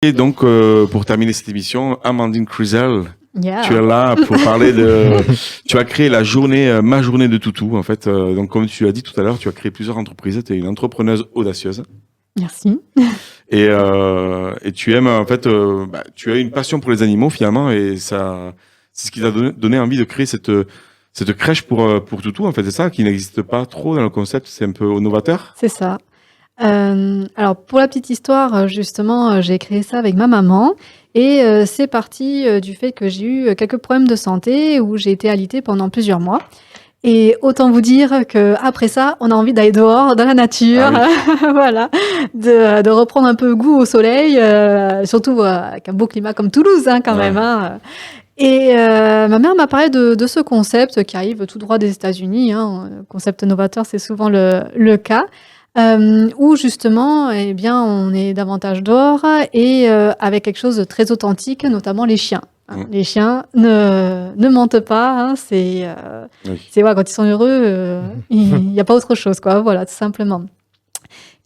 Et donc, pour terminer cette émission, Amandine Cruzel, Yeah. tu es là pour parler de... Tu as créé la journée, ma journée de toutou, en fait. Donc, comme tu l'as dit tout à l'heure, tu as créé plusieurs entreprises. Tu es une entrepreneuse audacieuse. Merci. Et tu aimes, en fait, tu as une passion pour les animaux, finalement, et ça, c'est ce qui t'a donné envie de créer cette crèche pour toutou, en fait. C'est ça, qui n'existe pas trop dans le concept. C'est un peu novateur. C'est ça. Alors pour la petite histoire, justement, j'ai créé ça avec ma maman et c'est parti du fait que j'ai eu quelques problèmes de santé où j'ai été alitée pendant plusieurs mois. Et autant vous dire que après ça, on a envie d'aller dehors, dans la nature, voilà, de reprendre un peu goût au soleil, surtout avec un beau climat comme Toulouse, hein, quand même. Hein. Et ma mère m'a parlé de ce concept qui arrive tout droit des États-Unis. Hein. Concept novateur, c'est souvent le cas. Où justement, eh bien, on est davantage dehors et avec quelque chose de très authentique, notamment les chiens. Hein. Les chiens ne mentent pas. Hein, c'est voilà, quand ils sont heureux, il n'y a pas autre chose, quoi. Voilà, tout simplement.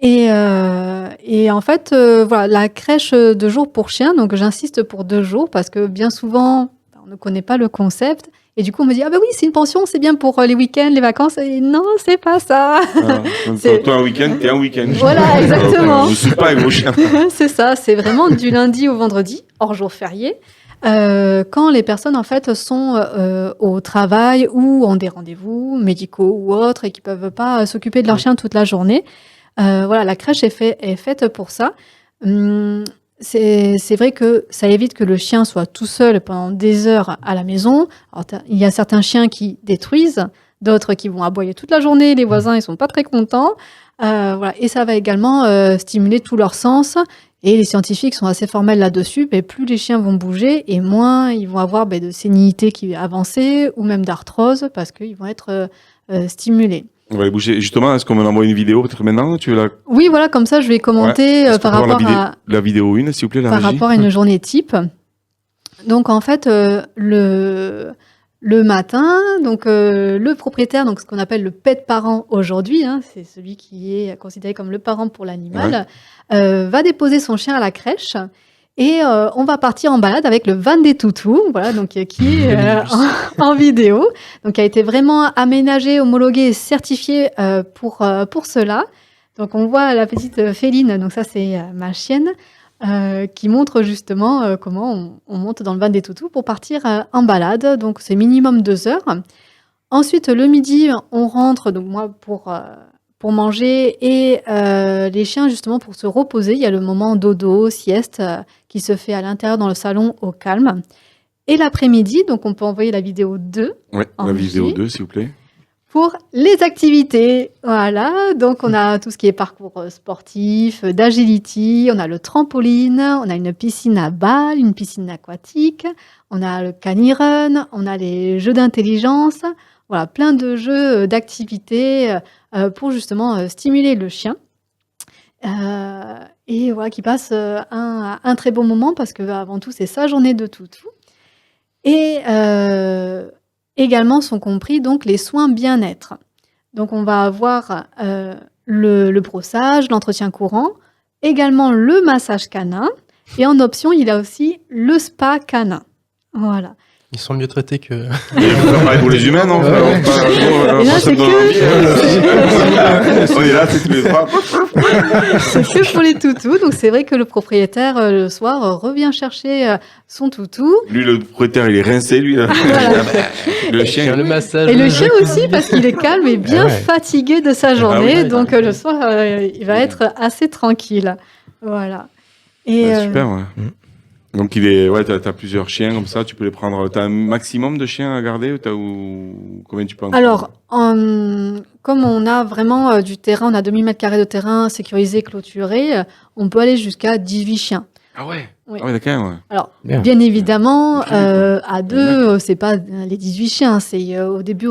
Et en fait, voilà, la crèche de jour pour chiens. Donc, j'insiste pour 2 jours parce que bien souvent, on ne connaît pas le concept. Et du coup, on me dit, ah ben oui, c'est une pension, c'est bien pour les week-ends, les vacances. Et non, c'est pas ça. Toi, un week-end, t'es un week-end. Voilà, exactement. Je ne suis pas avec vos chiens. C'est ça, c'est vraiment du lundi au vendredi, hors jour férié. Quand les personnes, en fait, sont au travail ou ont des rendez-vous médicaux ou autres et qui peuvent pas s'occuper de leur chien toute la journée. Voilà, la crèche est faite pour ça. C'est vrai que ça évite que le chien soit tout seul pendant des heures à la maison. Alors, il y a certains chiens qui détruisent, d'autres qui vont aboyer toute la journée. Les voisins, ils sont pas très contents. Voilà. Et ça va également stimuler tous leurs sens. Et les scientifiques sont assez formels là-dessus. Mais plus les chiens vont bouger et moins ils vont avoir de sénilité qui avancée ou même d'arthrose parce qu'ils vont être stimulés. On va aller bouger. Justement, est-ce qu'on me envoie une vidéo peut-être maintenant? Oui, voilà, comme ça, je vais commenter par rapport à la vidéo 1, s'il vous plaît, la par régie. rapport à une journée type. Donc, en fait, le matin, donc le propriétaire, donc ce qu'on appelle le pet parent aujourd'hui, hein, c'est celui qui est considéré comme le parent pour l'animal, va déposer son chien à la crèche. Et on va partir en balade avec le van des toutous, voilà, donc qui est en vidéo, donc qui a été vraiment aménagé, homologué et certifié pour cela. Donc on voit la petite Féline, donc ça c'est ma chienne, qui montre justement comment on monte dans le van des toutous pour partir en balade. Donc c'est minimum 2 heures. Ensuite le midi on rentre, donc moi pour manger et les chiens justement pour se reposer. Il y a le moment dodo, sieste qui se fait à l'intérieur dans le salon au calme. Et l'après-midi, donc on peut envoyer la vidéo 2. Oui, la vidéo 2, s'il vous plaît. Pour les activités, voilà. Donc on a tout ce qui est parcours sportif, d'agility, on a le trampoline, on a une piscine à balles, une piscine aquatique, on a le canirun, on a les jeux d'intelligence. Voilà, plein de jeux, d'activités pour justement stimuler le chien. Et voilà, qui passe un très bon moment parce qu'avant tout, c'est sa journée de toutou. Et également sont compris donc les soins bien-être. Donc on va avoir le brossage, l'entretien courant, également le massage canin. Et en option, il y a aussi le spa canin. Voilà. Ils sont mieux traités que... Pareil pour les humains, non? Et là, c'est On est là, c'est tous les 3. C'est que pour les toutous. Donc, c'est vrai que le propriétaire, le soir, revient chercher son toutou. Lui, le propriétaire, il est rincé, lui. Là. Voilà. Le chien, le massage. Et le chien aussi, parce qu'il est calme et bien fatigué de sa journée. Donc, le soir, il va être assez tranquille. Voilà. Et, super, ouais. Donc, t'as plusieurs chiens comme ça, tu peux les prendre. T'as un maximum de chiens à garder ou combien tu peux en prendre? Alors, comme on a vraiment du terrain, on a 2000 m² de terrain sécurisé, clôturé, on peut aller jusqu'à 18 chiens. Ah ouais? Oui. Ah oui, d'accord, ouais. Alors, Bien. bien évidemment, Ok, quoi. à 2, c'est pas les 18 chiens. C'est, au début,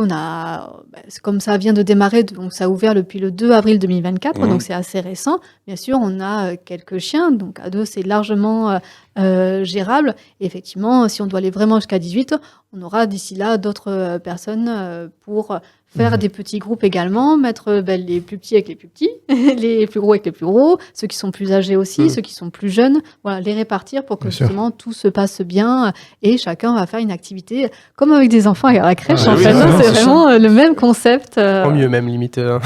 c'est comme ça vient de démarrer, donc ça a ouvert depuis le 2 avril 2024, Mhm. donc c'est assez récent. Bien sûr, on a quelques chiens, donc à 2, c'est largement gérable. Et effectivement, si on doit aller vraiment jusqu'à 18, on aura d'ici là d'autres personnes pour faire des petits groupes également, mettre les plus petits avec les plus petits, les plus gros avec les plus gros, ceux qui sont plus âgés aussi, ceux qui sont plus jeunes, voilà, les répartir pour que Bien sûr. justement tout se passe bien et chacun va faire une activité comme avec des enfants à la crèche. Ah, En oui, fait, oui, hein, non, c'est c'est vraiment le même concept. Tant mieux même limite. Ah,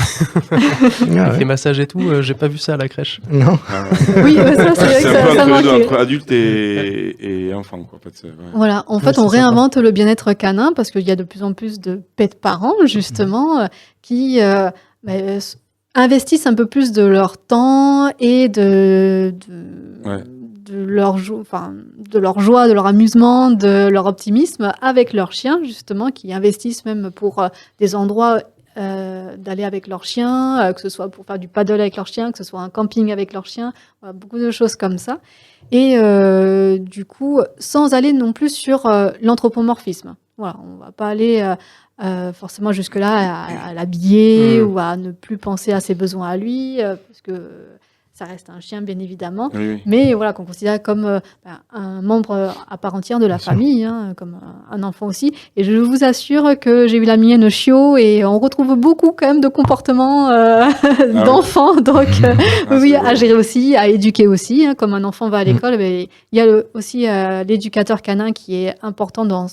Avec ouais. les massages et tout, j'ai pas vu ça à la crèche. Non. Ah, ouais. Oui, ça c'est vrai C'est que un peu ça entre les deux, manquait. entre adultes et enfants, quoi, en fait. Ouais. Voilà, en fait, c'est on sympa. réinvente le bien-être canin parce qu'il y a de plus en plus de pet parents, justement, qui investissent un peu plus de leur temps et Ouais. de leur de leur joie, de leur amusement, de leur optimisme avec leurs chiens, justement, qui investissent même pour des endroits d'aller avec leurs chiens, que ce soit pour faire du paddle avec leurs chiens, que ce soit un camping avec leurs chiens, voilà, beaucoup de choses comme ça. Et du coup, sans aller non plus sur l'anthropomorphisme. Voilà, on va pas aller forcément jusque-là à l'habiller ou à ne plus penser à ses besoins à lui, parce que ça reste un chien, bien évidemment. Oui, oui. Mais voilà, qu'on considère comme un membre à part entière de la Bien sûr. famille, hein, comme un enfant aussi. Et je vous assure que j'ai eu la mienne chiot et on retrouve beaucoup quand même de comportements oui. d'enfants. Donc Ah, oui, c'est à drôle. gérer aussi, à éduquer aussi. Hein, comme un enfant va à l'école, mais il y a aussi l'éducateur canin qui est important dans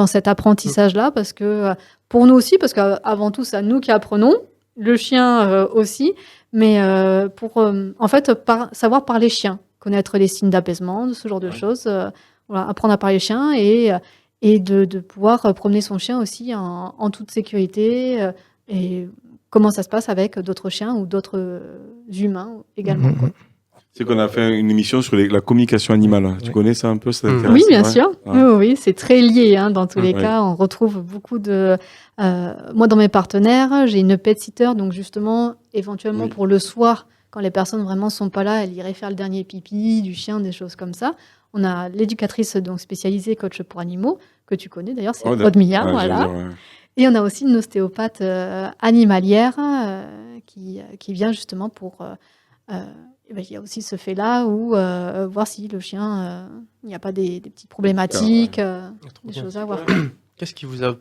cet apprentissage-là, parce que pour nous aussi, parce qu'avant tout, c'est à nous qui apprenons, le chien aussi, mais pour en fait savoir parler chien, connaître les signes d'apaisement, ce genre de choses, voilà, apprendre à parler chien et de pouvoir promener son chien aussi en toute sécurité et comment ça se passe avec d'autres chiens ou d'autres humains également. Quoi. C'est qu'on a fait une émission sur la communication animale. Tu Oui. connais ça un peu? Ça Oui, t'intéresse? Oui, bien Ouais. sûr. Ah. Oui, oui, c'est très lié. Hein, dans tous les Ouais. cas, on retrouve beaucoup de. Moi, dans mes partenaires, j'ai une pet sitter, donc justement, éventuellement Oui. pour le soir, quand les personnes vraiment sont pas là, elle irait faire le dernier pipi du chien, des choses comme ça. On a l'éducatrice donc spécialisée coach pour animaux que tu connais d'ailleurs, c'est Oh, Aude Millard, ouais, voilà. j'allais dire, ouais. Et on a aussi une ostéopathe animalière qui vient justement pour. Il y a aussi ce fait-là où voir si le chien, il n'y a pas des petites problématiques, Trop des bien. choses à voir. Qu'est-ce qui vous a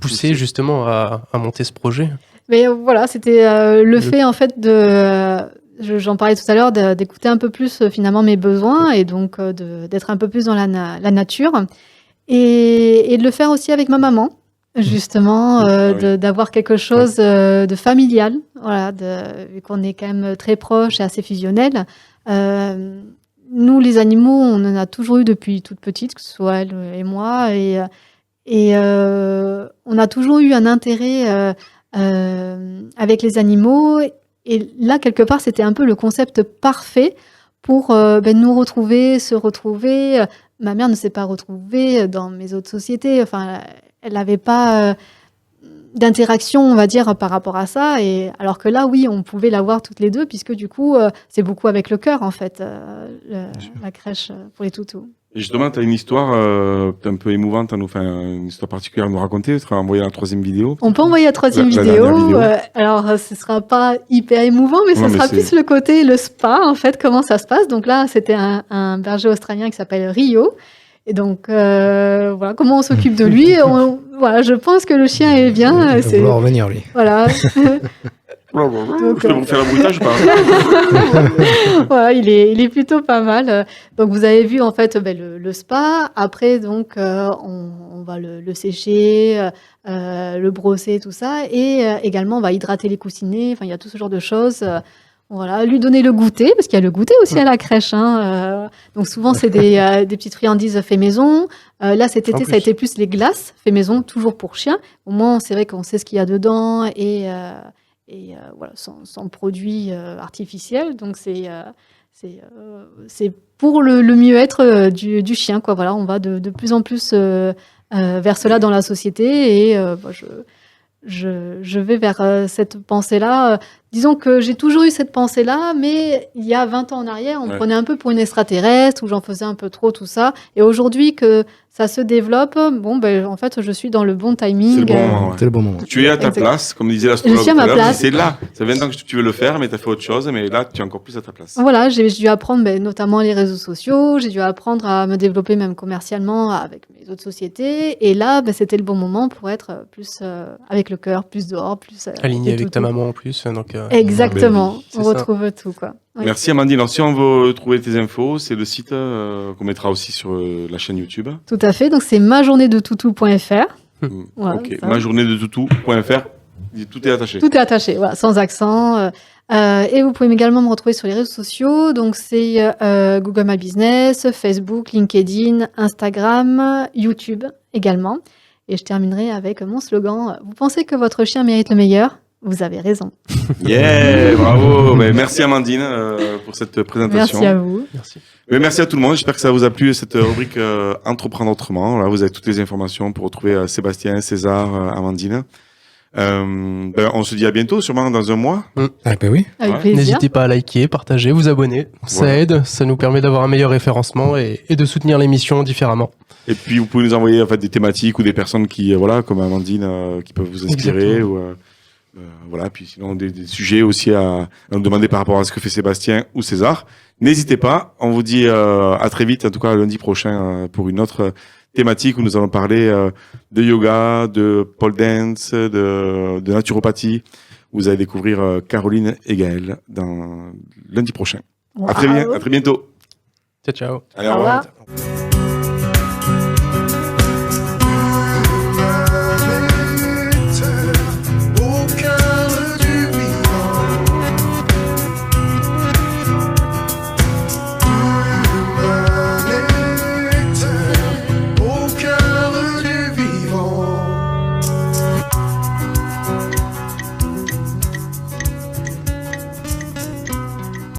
poussé justement à monter ce projet? Mais voilà, c'était le fait en fait j'en parlais tout à l'heure, d'écouter un peu plus finalement mes besoins et donc d'être un peu plus dans la nature et de le faire aussi avec ma maman. Justement, Ah oui. d'avoir quelque chose de familial, voilà, vu qu'on est quand même très proches et assez fusionnels. Nous, les animaux, on en a toujours eu depuis toute petite, que ce soit elle et moi, et on a toujours eu un intérêt avec les animaux. Et là, quelque part, c'était un peu le concept parfait pour nous retrouver, se retrouver. Ma mère ne s'est pas retrouvée dans mes autres sociétés. Enfin, elle n'avait pas d'interaction, on va dire, par rapport à ça. Et alors que là, oui, on pouvait l'avoir toutes les deux, puisque du coup, c'est beaucoup avec le cœur, en fait, la crèche pour les toutous. Et justement, tu as une histoire un peu émouvante, une histoire particulière à nous raconter. Tu vas envoyer la 3e vidéo. On peut envoyer la 3e La vidéo. dernière vidéo. Alors, ce sera pas hyper émouvant, mais Non, ce mais sera c'est- plus le côté, le spa, en fait, comment ça se passe. Donc là, c'était un berger australien qui s'appelle Rio. Et donc, voilà, comment on s'occupe de lui. Voilà, je pense que le chien est bien. Il va vouloir revenir, lui. Voilà. Je peux vous faire un bruitage ou pas? Voilà, il est plutôt pas mal. Donc vous avez vu en fait le spa. Après donc on va le sécher, le brosser, tout ça, et également on va hydrater les coussinets. Enfin il y a tout ce genre de choses. Voilà, lui donner le goûter parce qu'il y a le goûter aussi à la crèche. Hein. Donc souvent c'est des petites friandises fait maison. Là cet été ça a été plus les glaces fait maison, toujours pour chien. Au moins c'est vrai qu'on sait ce qu'il y a dedans et voilà, sans produits artificiels. Donc c'est pour le mieux-être du chien, quoi. Voilà, on va de plus en plus vers cela dans la société et je vais vers cette pensée-là disons que j'ai toujours eu cette pensée-là, mais il y a 20 ans en arrière, on me Ouais. prenait un peu pour une extraterrestre, ou j'en faisais un peu trop, tout ça. Et aujourd'hui que ça se développe, en fait, je suis dans le bon timing. C'est le bon moment. Ouais. C'est le bon moment. Tu es à ta Exact. place, comme disait l'astrologue. Je suis à ma tout à l'heure, place. C'est là. Ça fait 20 ans que tu veux le faire, mais tu as fait autre chose, mais là, tu es encore plus à ta place. Voilà, j'ai dû apprendre notamment les réseaux sociaux, j'ai dû apprendre à me développer même commercialement avec mes autres sociétés. Et là, c'était le bon moment pour être plus avec le cœur, plus dehors, plus Aligné et avec tout, ta tout. maman en plus. Donc, Exactement, oui, c'est on ça. retrouve tout, quoi. Oui. Merci Amandine. Alors, si on veut trouver tes infos, c'est le site qu'on mettra aussi sur la chaîne YouTube. Tout à fait, donc c'est majournedetoutou.fr. Voilà, Ok, ça. majournedetoutou.fr. Tout est attaché. Tout est attaché, voilà, sans accent. Et vous pouvez également me retrouver sur les réseaux sociaux. Donc, c'est Google My Business, Facebook, LinkedIn, Instagram, YouTube également. Et je terminerai avec mon slogan. Vous pensez que votre chien mérite le meilleur? Vous avez raison. Yeah, bravo. Mais merci Amandine pour cette présentation. Merci à vous. Merci. Mais merci à tout le monde. J'espère que ça vous a plu, cette rubrique Entreprendre autrement. Là, vous avez toutes les informations pour retrouver Sébastien, César, Amandine. On se dit à bientôt, sûrement dans un mois. Ah ben oui. Avec Ouais. plaisir. N'hésitez pas à liker, partager, vous abonner. Ça Voilà. aide, ça nous permet d'avoir un meilleur référencement et de soutenir l'émission différemment. Et puis, vous pouvez nous envoyer en fait des thématiques ou des personnes qui, voilà, comme Amandine, qui peuvent vous inspirer. Exactement. Ou, voilà. Puis sinon, des sujets aussi à nous demander par rapport à ce que fait Sébastien ou César. N'hésitez pas. On vous dit à très vite, en tout cas lundi prochain, pour une autre thématique où nous allons parler de yoga, de pole dance, de naturopathie. Vous allez découvrir Caroline et Gaël dans lundi prochain. À très Waouh. bientôt. Ciao, ciao. Allez, Au au revoir. revoir.